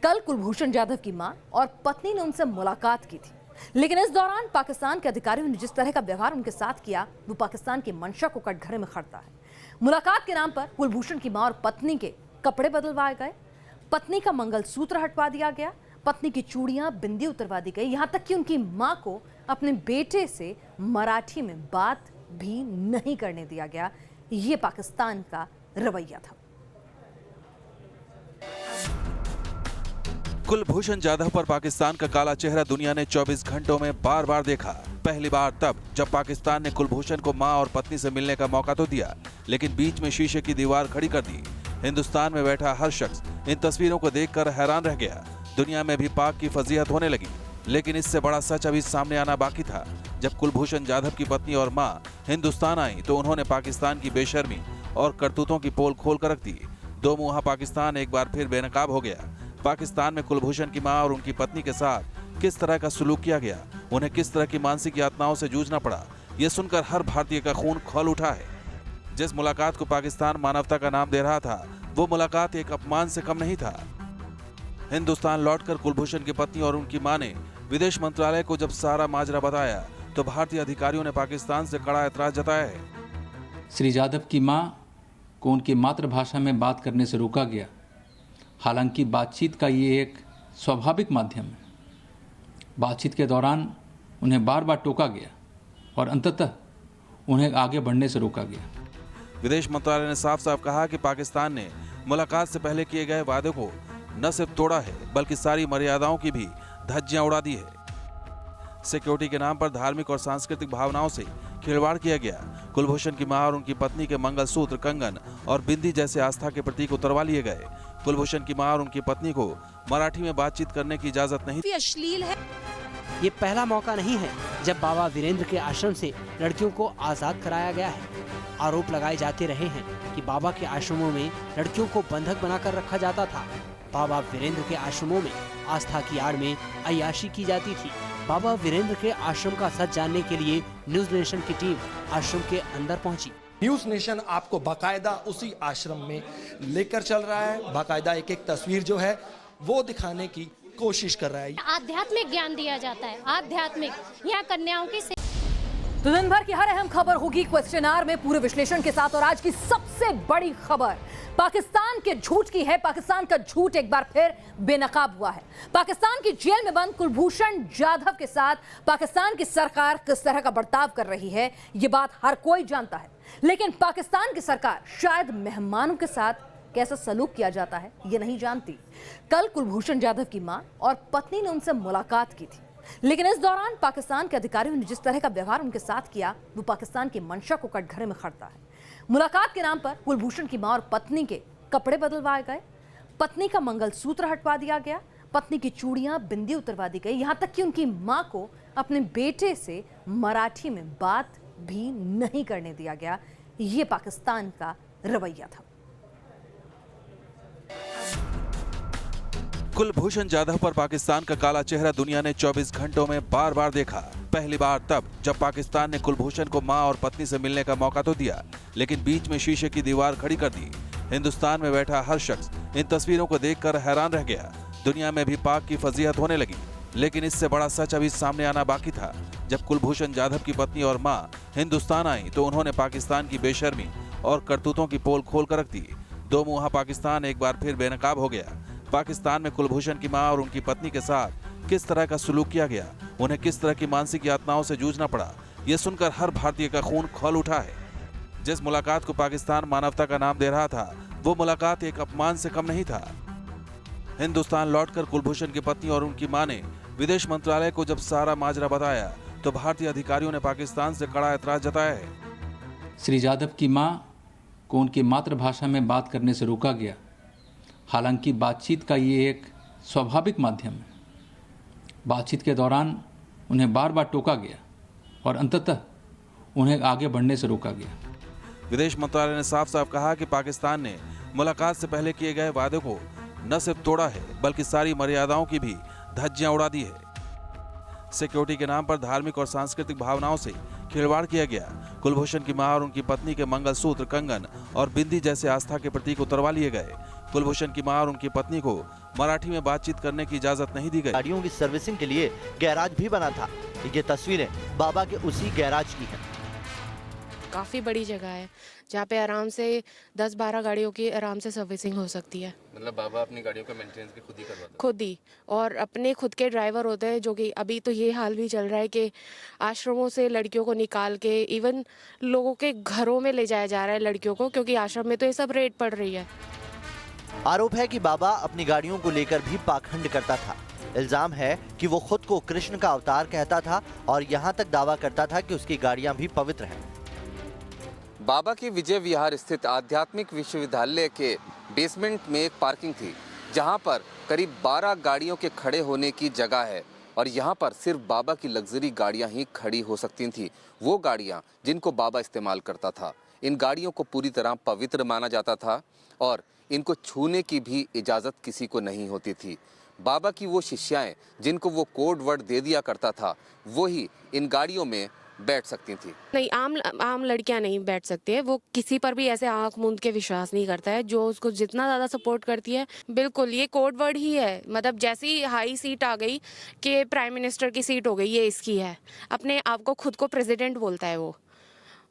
कल कुलभूषण जाधव की मां और पत्नी ने उनसे मुलाकात की थी, लेकिन इस दौरान पाकिस्तान के अधिकारियों ने जिस तरह का व्यवहार उनके साथ किया वो पाकिस्तान की मंशा को कटघरे में खड़ता है। मुलाकात के नाम पर कुलभूषण की मां और पत्नी के कपड़े बदलवाए गए, पत्नी का मंगलसूत्र हटवा दिया गया, पत्नी की चूड़ियां बिंदी उतरवा दी गई, यहां तक कि उनकी मां को अपने बेटे से मराठी में बात भी नहीं करने दिया गया। ये पाकिस्तान का रवैया था। कुलभूषण जाधव पर पाकिस्तान का काला चेहरा दुनिया ने 24 घंटों में बार बार देखा। पहली बार तब जब पाकिस्तान ने कुलभूषण को मां और पत्नी से मिलने का मौका तो दिया, लेकिन बीच में शीशे की दीवार खड़ी कर दी। हिंदुस्तान में बैठा हर शख्स इन तस्वीरों को देखकर हैरान रह गया। दुनिया में भी पाक की फजीहत होने लगी, लेकिन इससे बड़ा सच अभी सामने आना बाकी था। जब कुलभूषण जाधव की पत्नी और मां हिंदुस्तान आई तो उन्होंने पाकिस्तान की बेशर्मी और करतूतों की पोल खोल कर रख दी। दो मुहा पाकिस्तान एक बार फिर बेनकाब हो गया। पाकिस्तान में कुलभूषण की मां और उनकी पत्नी के साथ किस तरह का सुलूक किया गया, उन्हें किस तरह की मानसिक यातनाओं से जूझना पड़ा, ये सुनकर हर भारतीय का खून खौल उठा है। जिस मुलाकात को पाकिस्तान मानवता का नाम दे रहा था, वो मुलाकात एक अपमान से कम नहीं था। हिंदुस्तान लौटकर कुलभूषण की पत्नी और उनकी मां ने विदेश मंत्रालय को जब सारा माजरा बताया तो भारतीय अधिकारियों ने पाकिस्तान से कड़ा ऐतराज जताया है। श्री जाधव की मां को उनकी मातृभाषा में बात करने से रोका गया। हालांकि बातचीत का ये एक स्वाभाविक माध्यम है। बातचीत के दौरान उन्हें बार बार टोका गया और अंततः उन्हें आगे बढ़ने से रोका गया। विदेश मंत्रालय ने साफ साफ कहा कि पाकिस्तान ने मुलाकात से पहले किए गए वादे को न सिर्फ तोड़ा है बल्कि सारी मर्यादाओं की भी धज्जियां उड़ा दी है। सिक्योरिटी के नाम पर धार्मिक और सांस्कृतिक भावनाओं से खिलवाड़ किया गया। कुलभूषण की मां और उनकी पत्नी के मंगलसूत्र, कंगन और बिंदी जैसे आस्था के प्रतीक उतरवा लिए गए। कुलभूषण की मां और उनकी पत्नी को मराठी में बातचीत करने की इजाजत नहीं थी। अश्लील है। ये पहला मौका नहीं है जब बाबा वीरेंद्र के आश्रम से लड़कियों को आजाद कराया गया है। आरोप लगाए जाते रहे हैं कि बाबा के आश्रमों में लड़कियों को बंधक बनाकर रखा जाता था। बाबा वीरेंद्र के आश्रमों में आस्था की आड़ में अय्याशी की जाती थी। बाबा वीरेंद्र के आश्रम का सच जानने के लिए न्यूज नेशन की टीम आश्रम के अंदर पहुंची। न्यूज नेशन आपको बाकायदा उसी आश्रम में लेकर चल रहा है। बाकायदा एक एक तस्वीर जो है वो दिखाने की कोशिश कर रहा है। आध्यात्मिक ज्ञान दिया जाता है, आध्यात्मिक यहाँ कन्याओं की। तो दिन भर की हर अहम खबर होगी क्वेश्चन आवर में पूरे विश्लेषण के साथ। और आज की सबसे बड़ी खबर पाकिस्तान के झूठ की है। पाकिस्तान का झूठ एक बार फिर बेनकाब हुआ है। पाकिस्तान की जेल में बंद कुलभूषण जाधव के साथ पाकिस्तान की सरकार किस तरह का बर्ताव कर रही है, ये बात हर कोई जानता है। लेकिन पाकिस्तान की सरकार शायद मेहमानों के साथ कैसा सलूक किया जाता है ये नहीं जानती। कल कुलभूषण जाधव की मां और पत्नी ने उनसे मुलाकात की थी, लेकिन इस दौरान पाकिस्तान के अधिकारियों ने जिस तरह का व्यवहार उनके साथ किया वो पाकिस्तान की मंशा को कटघरे में खड़ता है। मुलाकात के नाम पर कुलभूषण की मां और पत्नी के कपड़े बदलवाए गए, पत्नी का मंगलसूत्र हटवा दिया गया, पत्नी की चूड़ियां, बिंदी उतरवा दी गई, यहां तक कि उनकी मां को अपने बेटे से मराठी में बात भी नहीं करने दिया गया। ये पाकिस्तान का रवैया था। कुलभूषण जाधव पर पाकिस्तान का काला चेहरा दुनिया ने 24 घंटों में बार बार देखा। पहली बार तब जब पाकिस्तान ने कुलभूषण को मां और पत्नी से मिलने का मौका तो दिया, लेकिन बीच में शीशे की दीवार खड़ी कर दी। हिंदुस्तान में बैठा हर शख्स इन तस्वीरों को देखकर हैरान रह गया। दुनिया में भी पाक की फजीहत होने लगी, लेकिन इससे बड़ा सच अभी सामने आना बाकी था। जब कुलभूषण जाधव की पत्नी और मां हिंदुस्तान आई तो उन्होंने पाकिस्तान की बेशर्मी और करतूतों की पोल खोल कर रख दी। दो मुंहा पाकिस्तान एक बार फिर बेनकाब हो गया। पाकिस्तान में कुलभूषण की मां और उनकी पत्नी के साथ किस तरह का सुलूक किया गया, उन्हें किस तरह की मानसिक यातनाओं से जूझना पड़ा, ये सुनकर हर भारतीय का खून खौल उठा है। जिस मुलाकात को पाकिस्तान मानवता का नाम दे रहा था, वो मुलाकात एक अपमान से कम नहीं था। हिंदुस्तान लौटकर कुलभूषण की पत्नी और उनकी मां ने विदेश मंत्रालय को जब सारा माजरा बताया तो भारतीय अधिकारियों ने पाकिस्तान से कड़ा ऐतराज जताया है। श्री जाधव की मां को उनकी मातृभाषा में बात करने से रोका गया। हालांकि बातचीत का ये एक स्वाभाविक माध्यम है। बातचीत के दौरान उन्हें बार बार टोका गया और अंततः उन्हें आगे बढ़ने से रोका गया। विदेश मंत्रालय ने साफ साफ कहा कि पाकिस्तान ने मुलाकात से पहले किए गए वादे को न सिर्फ तोड़ा है बल्कि सारी मर्यादाओं की भी धज्जियां उड़ा दी है। सिक्योरिटी के नाम पर धार्मिक और सांस्कृतिक भावनाओं से खिलवाड़ किया गया। कुलभूषण की मां और उनकी पत्नी के मंगलसूत्र, कंगन और बिंदी जैसे आस्था के प्रतीक उतरवा लिए गए। कुलभूषण की मां और उनकी पत्नी को मराठी में बातचीत करने की इजाजत नहीं दी गई। गाड़ियों की सर्विसिंग के लिए गैराज भी बना था। ये तस्वीरें बाबा के उसी गैराज की हैं। काफ़ी बड़ी जगह है जहाँ पे आराम से 10-12 गाड़ियों की आराम से सर्विसिंग हो सकती है। मतलब बाबा अपनी गाड़ियों का मेंटेनेंस भी खुद ही करवाते हैं? खुद ही, और अपने खुद के ड्राइवर होते हैं। जो कि अभी तो ये हाल भी चल रहा है कि आश्रमों से लड़कियों को निकाल के इवन लोगों के घरों में ले जाया जा रहा है लड़कियों को, क्योंकि आश्रम में तो ये सब रेड पड़ रही है। आरोप है कि बाबा अपनी गाड़ियों को लेकर भी पाखंड करता था। इल्जाम है कि वो खुद को कृष्ण का अवतार कहता था और यहाँ तक दावा करता था कि उसकी गाड़ियाँ भी पवित्र हैं। बाबा की विजय विहार स्थित आध्यात्मिक विश्वविद्यालय के बेसमेंट में एक पार्किंग थी, जहां पर करीब 12 गाड़ियों के खड़े होने की जगह है और यहां पर सिर्फ बाबा की लग्जरी गाड़ियां ही खड़ी हो सकती थी, वो गाड़ियां जिनको बाबा इस्तेमाल करता था। इन गाड़ियों को पूरी तरह पवित्र माना जाता था और इनको छूने की भी इजाज़त किसी को नहीं होती थी। बाबा की वो शिष्याएं जिनको वो कोड वर्ड दे दिया करता था वो ही इन गाड़ियों में बैठ सकती थी। नहीं, आम लड़कियां नहीं बैठ सकती है। वो किसी पर भी ऐसे आंख मूंद के विश्वास नहीं करता है। जो उसको जितना ज़्यादा सपोर्ट करती है, बिल्कुल ये कोड वर्ड ही है। मतलब जैसी हाई सीट आ गई कि प्राइम मिनिस्टर की सीट हो गई, ये इसकी है। अपने आप को खुद को प्रेसिडेंट बोलता है वो।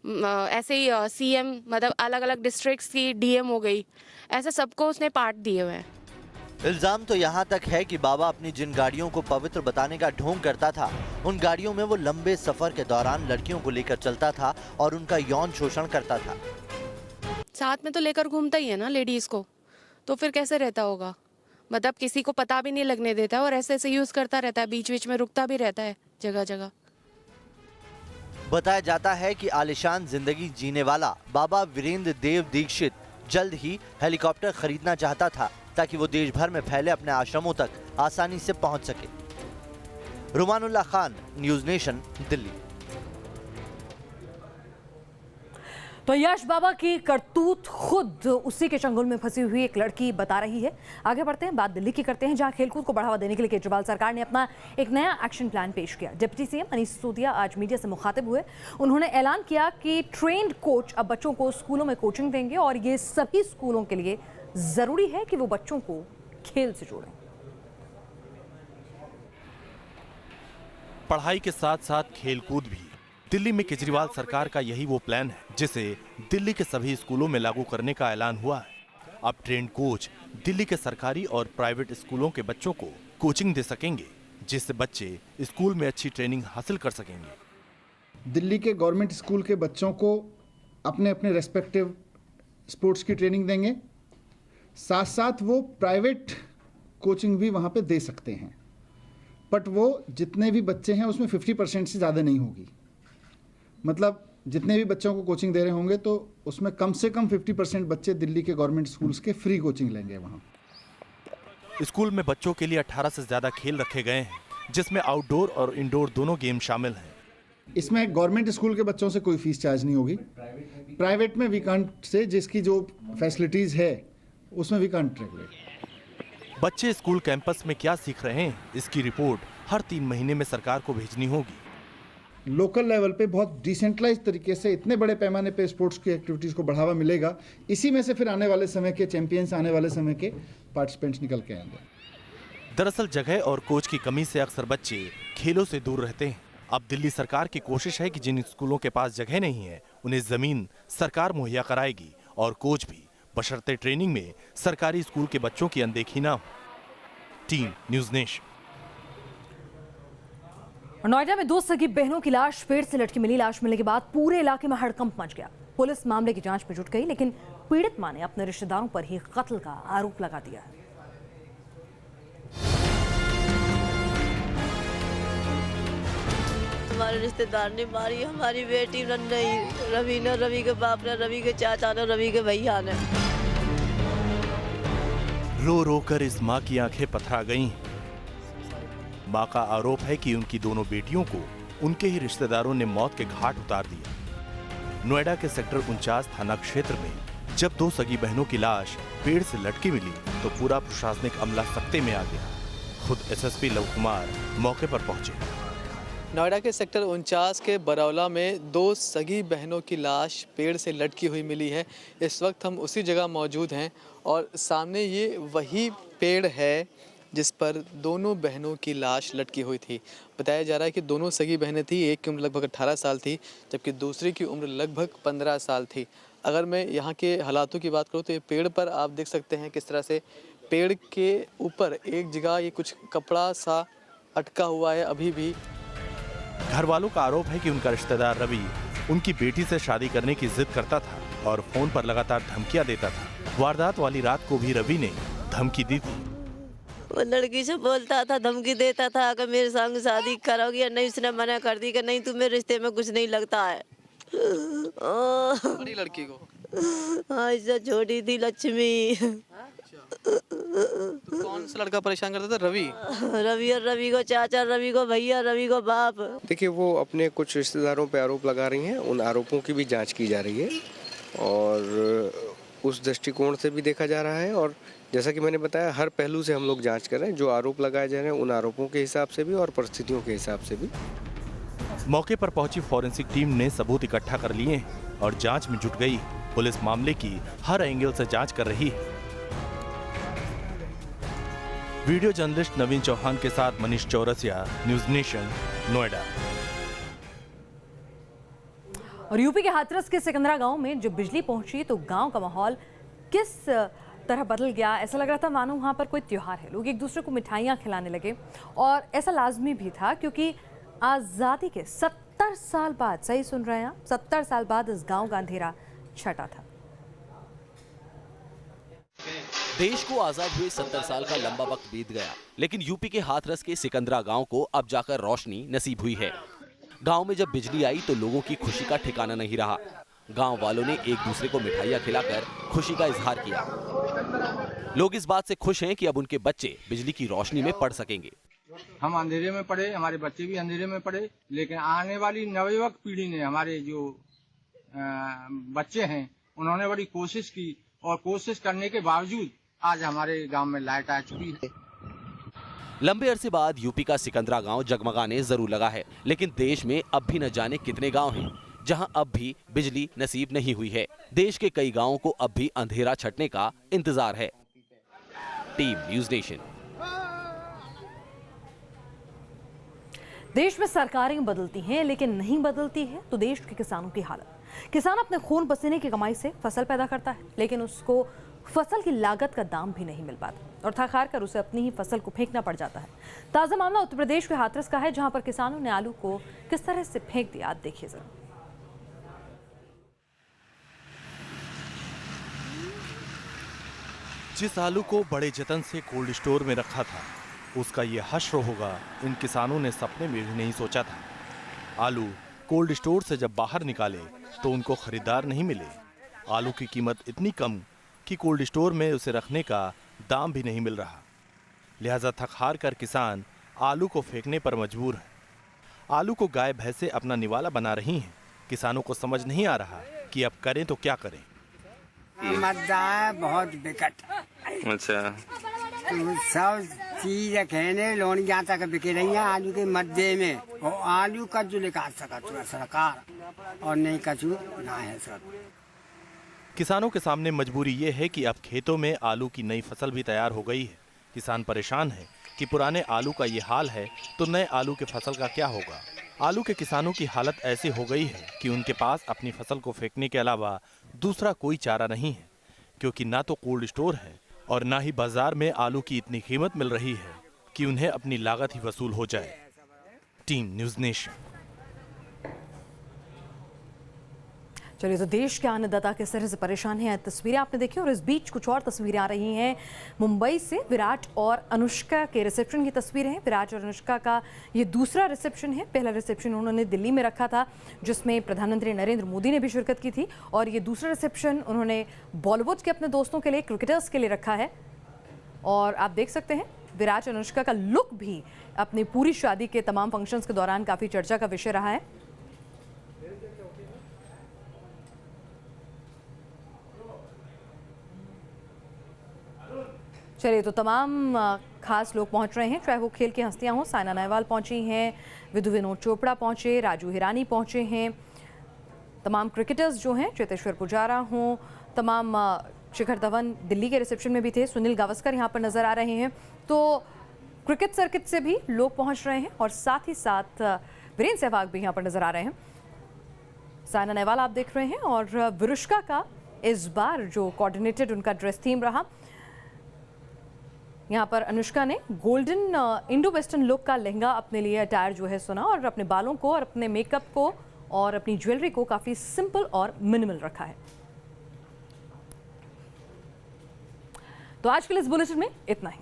ऐसे ही सीएम, मतलब अलग अलग डिस्ट्रिक्ट्स की डीएम हो गई, ऐसे सबको उसने पार्ट दिए हुए हैं। इल्जाम तो यहाँ तक है कि बाबा अपनी जिन गाड़ियों को पवित्र बताने का ढोंग करता था, उन गाड़ियों में वो लंबे सफर के दौरान लड़कियों को लेकर चलता था और उनका यौन शोषण करता था। साथ में तो लेकर घूमता ही है ना लेडीज को, तो फिर कैसे रहता होगा? मतलब किसी को पता भी नहीं लगने देता और ऐसे ऐसे यूज करता रहता है, बीच बीच में रुकता भी रहता है जगह जगह। बताया जाता है कि आलिशान जिंदगी जीने वाला बाबा वीरेंद्र देव दीक्षित जल्द ही हेलीकॉप्टर खरीदना चाहता था ताकि वो देश भर में फैले अपने आश्रमों तक आसानी से पहुंच सके। रुमानुल्लाह खान, न्यूज़ नेशन, दिल्ली। तो यश बाबा की करतूत खुद उसी के चंगुल में फंसी हुई एक लड़की बता रही है। आगे बढ़ते हैं, बात दिल्ली की करते हैं, जहां खेलकूद को बढ़ावा देने के लिए केजरीवाल सरकार ने अपना एक नया एक्शन प्लान पेश किया। डिप्टी सीएम मनीष सिसोदिया आज मीडिया से मुखातिब हुए। उन्होंने ऐलान किया कि ट्रेंड कोच अब बच्चों को स्कूलों में कोचिंग देंगे और ये सभी स्कूलों के लिए जरूरी है कि वो बच्चों को खेल से जोड़ें। पढ़ाई के साथ साथ खेलकूद भी। दिल्ली में केजरीवाल सरकार का यही वो प्लान है जिसे दिल्ली के सभी स्कूलों में लागू करने का ऐलान हुआ है। अब ट्रेंड कोच दिल्ली के सरकारी और प्राइवेट स्कूलों के बच्चों को कोचिंग दे सकेंगे, जिससे बच्चे स्कूल में अच्छी ट्रेनिंग हासिल कर सकेंगे। दिल्ली के गवर्नमेंट स्कूल के बच्चों को अपने अपने रेस्पेक्टिव स्पोर्ट्स की ट्रेनिंग देंगे, साथ साथ वो प्राइवेट कोचिंग भी वहाँ पे दे सकते हैं, बट वो जितने भी बच्चे हैं उसमें 50% से ज़्यादा नहीं होगी। मतलब जितने भी बच्चों को कोचिंग दे रहे होंगे तो उसमें कम से कम 50% बच्चे दिल्ली के गवर्नमेंट स्कूल्स के फ्री कोचिंग लेंगे। वहाँ स्कूल में बच्चों के लिए 18 से ज़्यादा खेल रखे गए हैं, जिसमें आउटडोर और इंडोर दोनों गेम शामिल हैं। इसमें गवर्नमेंट स्कूल के बच्चों से कोई फीस चार्ज नहीं होगी। प्राइवेट में वी कांट से, जिसकी जो फैसिलिटीज़ है उसमें वी कांट रेगुलेट। बच्चे स्कूल कैंपस में क्या सीख रहे हैं, इसकी रिपोर्ट हर 3 महीने में सरकार को भेजनी होगी। लोकल लेवल पे बहुत डिसेंट्रलाइज तरीके से इतने बड़े पैमाने पे स्पोर्ट्स की एक्टिविटीज़ को बढ़ावा मिलेगा। इसी में से फिर आने वाले समय के चैंपियंस, आने वाले समय के पार्टिसिपेंट्स निकल के आएंगे। दरअसल जगह और कोच की कमी से अक्सर बच्चे खेलों से दूर रहते हैं। अब दिल्ली सरकार की कोशिश है कि जिन स्कूलों के पास जगह नहीं है उन्हें जमीन सरकार मुहैया कराएगी और कोच भी, बशर्ते ट्रेनिंग में सरकारी स्कूल के बच्चों की अनदेखी ना हो। Team news nation. नोएडा में 2 सगी बहनों की लाश पेड़ से लटकी मिली। लाश मिलने के बाद पूरे इलाके में हड़कंप मच गया। पुलिस मामले की जांच में जुट गई, लेकिन पीड़ित मां ने अपने रिश्तेदारों पर ही कत्ल का आरोप लगा दिया है। हमारे रिश्तेदार ने मारी हमारी बेटी नहीं, रवि ने, रवि के बाप ने, रवि के चाचा ने, रवि के भैया ने। रो रो कर इस माँ की आंखें पथरा गईं। मां का आरोप है कि उनकी दोनों बेटियों को उनके ही रिश्तेदारों ने मौत के घाट उतार दिया। नोएडा के सेक्टर 49 थाना क्षेत्र में जब 2 सगी बहनों की लाश पेड़ से लटकी मिली तो पूरा प्रशासनिक अमला सख्ते में आ गया। खुद एसएसपी लव कुमार मौके पर पहुंचे। नोएडा के सेक्टर 49 के बरौला में 2 सगी बहनों की लाश पेड़ से लटकी हुई मिली है। इस वक्त हम उसी जगह मौजूद हैं और सामने ये वही पेड़ है जिस पर दोनों बहनों की लाश लटकी हुई थी। बताया जा रहा है कि दोनों सगी बहनें थी। एक की उम्र लगभग 18 साल थी जबकि दूसरी की उम्र लगभग 15 साल थी। अगर मैं यहाँ के हालातों की बात करूँ तो ये पेड़ पर आप देख सकते हैं किस तरह से पेड़ के ऊपर एक जगह ये कुछ कपड़ा सा अटका हुआ है अभी भी। घर वालों का आरोप है कि उनका रिश्तेदार रवि उनकी बेटी से शादी करने की जिद करता था और फोन पर लगातार धमकियां देता था। वारदात वाली रात को भी रवि ने धमकी दी थी। वो लड़की से बोलता था, धमकी देता था कि मेरे संग शादी करोगी या नहीं। उसने मना कर दी कि नहीं, तुम्हें रिश्ते में कुछ नहीं लगता है। बड़ी लड़की को हाँ, इससे छोटी थी लक्ष्मी। तो कौन सा लड़का परेशान करता था? रवि। रवि और रवि को चाचा, रवि को भैया, रवि को बाप। देखिए, वो अपने कुछ रिश्तेदारों पे आरोप लगा रही हैं। उन आरोपों की भी जांच की जा रही है और उस दृष्टिकोण से भी देखा जा रहा है और जैसा कि मैंने बताया हर पहलू से हम लोग जांच कर रहे हैं। जो आरोप लगाए जा रहे हैं उन आरोपों के हिसाब से भी और परिस्थितियों के हिसाब से भी। मौके पर पहुंची फॉरेंसिक टीम ने सबूत इकट्ठा कर लिए हैं और जांच में जुट गई। पुलिस मामले की हर एंगल से जांच कर रही है। वीडियो जर्नलिस्ट नवीन चौहान के साथ मनीष चौरसिया, न्यूज नेशन, नोएडा। और यूपी के हाथरस के सिकंदरा गांव में जब बिजली पहुंची तो गांव का माहौल किस तरह बदल गया। ऐसा लग रहा था मानो वहां पर कोई त्योहार है। लोग एक दूसरे को मिठाइयां खिलाने लगे और ऐसा लाजमी भी था क्योंकि आज़ादी के 70 साल बाद, सही सुन रहे हैं आप, 70 साल बाद इस गांव का अंधेरा छटा था। देश को आजाद हुए 70 साल का लंबा वक्त बीत गया, लेकिन यूपी के हाथरस के सिकंदरा गांव को अब जाकर रोशनी नसीब हुई है। गांव में जब बिजली आई तो लोगों की खुशी का ठिकाना नहीं रहा। गांव वालों ने एक दूसरे को मिठाइयां खिलाकर खुशी का इजहार किया। लोग इस बात से खुश हैं कि अब उनके बच्चे बिजली की रोशनी में पढ़ सकेंगे। हम अंधेरे में पढ़े, हमारे बच्चे भी अंधेरे में पढ़े, लेकिन आने वाली नवयुवक पीढ़ी ने, हमारे जो बच्चे हैं, उन्होंने बड़ी कोशिश की और कोशिश करने के बावजूद आज हमारे गांव में लाइट आ चुकी है। लंबे अरसे बाद यूपी का सिकंदरा गांव जगमगाने जरूर लगा है, लेकिन देश में अब भी न जाने कितने गांव हैं जहां अब भी बिजली नसीब नहीं हुई है। देश के कई गांवों को अब भी अंधेरा छटने का इंतजार है। Team news nation. देश में सरकारें बदलती हैं लेकिन नहीं बदलती है तो देश के किसानों की हालत। किसान अपने खून पसीने की कमाई से फसल पैदा करता है, लेकिन उसको फसल की लागत का दाम भी नहीं मिल पाता और थक हार कर उसे अपनी ही फसल को फेंकना पड़ जाता है। ताजा मामला उत्तर प्रदेश के हाथरस का है, जहां पर किसानों ने आलू को किस तरह से फेंक दिया, आप देखिए जरा। जिस आलू को बड़े जतन से कोल्ड स्टोर में रखा था, उसका ये हश्र होगा, इन किसानों ने सपने में भी नहीं सोचा था। आलू कोल्ड स्टोर से जब बाहर निकाले तो उनको खरीदार नहीं मिले। आलू की कीमत इतनी कम कि कोल्ड स्टोर में उसे रखने का दाम भी नहीं मिल रहा। लिहाजा थक हार कर किसान आलू को फेंकने पर मजबूर है। आलू को गाय भैंसे अपना निवाला बना रही हैं। किसानों को समझ नहीं आ रहा कि अब करें तो क्या करें। मद्दा है बहुत बिकट। अच्छा, तो सब चीज कहने लोनिया तक बिके रही है आलू के मद्दे में, और आलू का जो निकाल सका सरकार और नहीं कचू ना है सर। किसानों के सामने मजबूरी ये है कि अब खेतों में आलू की नई फसल भी तैयार हो गई है। किसान परेशान है कि पुराने आलू का ये हाल है तो नए आलू के फसल का क्या होगा। आलू के किसानों की हालत ऐसी हो गई है कि उनके पास अपनी फसल को फेंकने के अलावा दूसरा कोई चारा नहीं है, क्योंकि ना तो कोल्ड स्टोर है और ना ही बाजार में आलू की इतनी कीमत मिल रही है कि उन्हें अपनी लागत ही वसूल हो जाए। Team news nation. चलिए, तो देश के अन्नदाता किस तरह से परेशान हैं, तस्वीरें आपने देखी। और इस बीच कुछ और तस्वीरें आ रही हैं मुंबई से। विराट और अनुष्का के रिसेप्शन की तस्वीरें हैं। विराट और अनुष्का का ये दूसरा रिसेप्शन है। पहला रिसेप्शन उन्होंने दिल्ली में रखा था, जिसमें प्रधानमंत्री नरेंद्र मोदी ने भी शिरकत की थी, और ये दूसरा रिसेप्शन उन्होंने बॉलीवुड के अपने दोस्तों के लिए, क्रिकेटर्स के लिए रखा है। और आप देख सकते हैं विराट और अनुष्का का लुक भी अपनी पूरी शादी के तमाम फंक्शंस के दौरान काफ़ी चर्चा का विषय रहा है। चलिए, तो तमाम खास लोग पहुंच रहे हैं, चाहे वो खेल की हस्तियां हों। साइना नेहवाल पहुंची हैं, विधु विनोद चोपड़ा पहुंचे, राजू हिरानी पहुंचे हैं, तमाम क्रिकेटर्स जो हैं, चेतेश्वर पुजारा हों, तमाम शिखर धवन दिल्ली के रिसेप्शन में भी थे, सुनील गावस्कर यहाँ पर नज़र आ रहे हैं। तो क्रिकेट सर्किट से भी लोग पहुँच रहे हैं और साथ ही साथ वीरेंद्र सहवाग भी यहाँ पर नज़र आ रहे हैं। साइना नेहवाल आप देख रहे हैं और विरुष्का का इस बार जो कोऑर्डिनेटेड उनका ड्रेस थीम रहा। यहाँ पर अनुष्का ने गोल्डन इंडो वेस्टर्न लुक का लहंगा अपने लिए अटायर जो है सुना, और अपने बालों को और अपने मेकअप को और अपनी ज्वेलरी को काफ़ी सिंपल और मिनिमल रखा है। तो आज के लिए इस बुलेटिन में इतना ही।